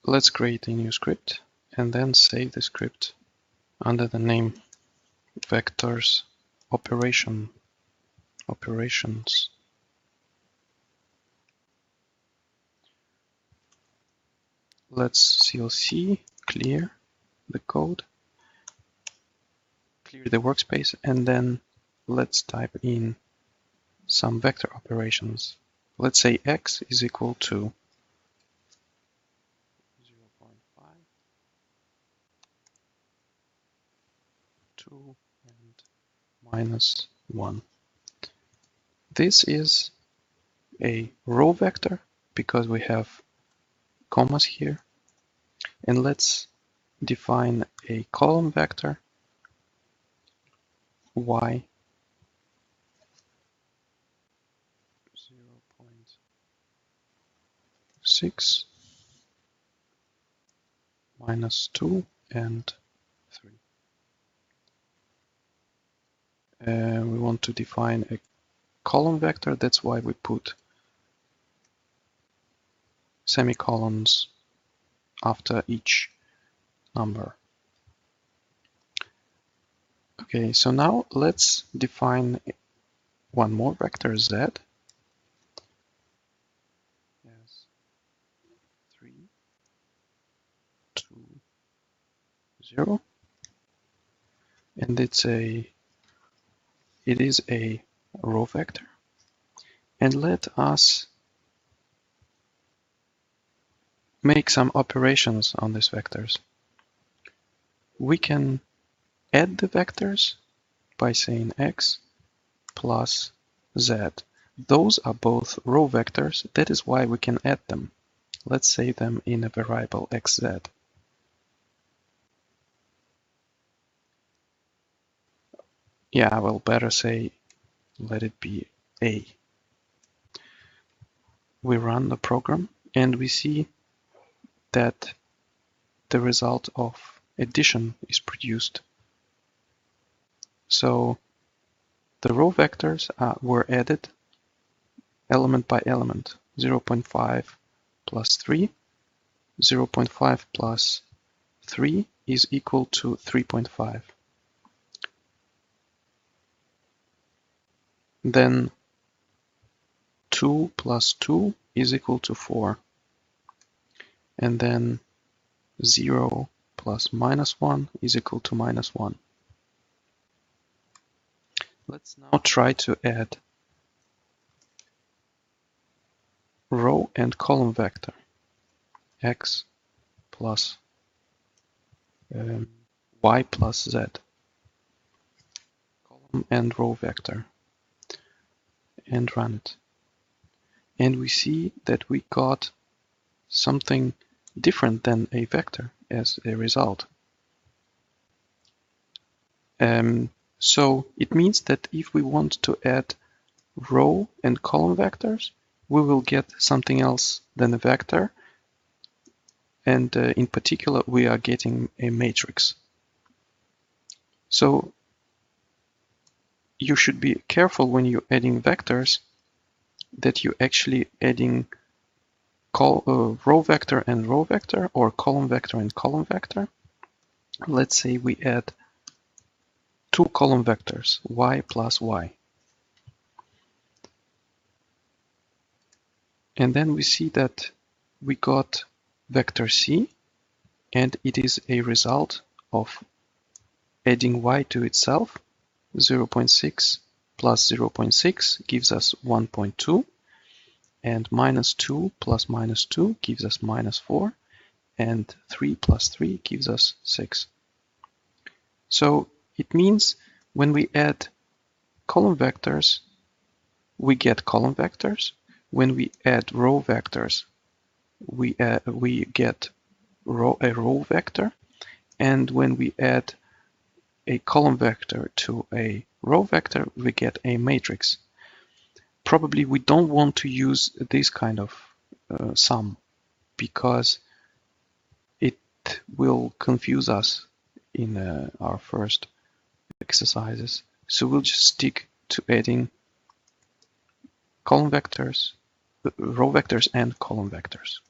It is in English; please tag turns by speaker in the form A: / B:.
A: let's create a new script and then save the script under the name vectors operations. Let's CLC clear the code, clear the workspace, and then let's type in some vector operations. Let's say x is equal to 0.5, 2, and -1. This is a row vector because we have commas here. And let's define a column vector y 0.6, -2, and 3. We want to define a column vector, that's why we put semicolons after each number. Okay, so now let's define one more vector z as 3, 2, 0, and it is a row vector. And let us make some operations on these vectors. We can add the vectors by saying x plus z. Those are both row vectors, that is why we can add them. Let's save them in a variable xz. Yeah, I will better say let it be a. We run the program and we see that the result of addition is produced. So the row vectors were added element by element. 0.5 plus 3. 0.5 plus 3 is equal to 3.5. Then 2 plus 2 is equal to 4. And then 0 plus -1 is equal to -1. Let's now try to add row and column vector x plus y plus z, column and row vector, and run it. And we see that we got something different than a vector as a result. So it means that if we want to add row and column vectors, we will get something else than a vector. And in particular, we are getting a matrix. So you should be careful when you're adding vectors that you're actually adding row vector and row vector, or column vector and column vector. Let's say we add 2 column vectors, y plus y. And then we see that we got vector c, and it is a result of adding y to itself. 0.6 plus 0.6 gives us 1.2, and -2 plus -2 gives us -4, and 3 plus 3 gives us 6. So it means when we add column vectors, we get column vectors. When we add row vectors, we get a row vector. And when we add a column vector to a row vector, we get a matrix. Probably we don't want to use this kind of sum because it will confuse us in our first exercises. So we'll just stick to adding column vectors, row vectors and column vectors.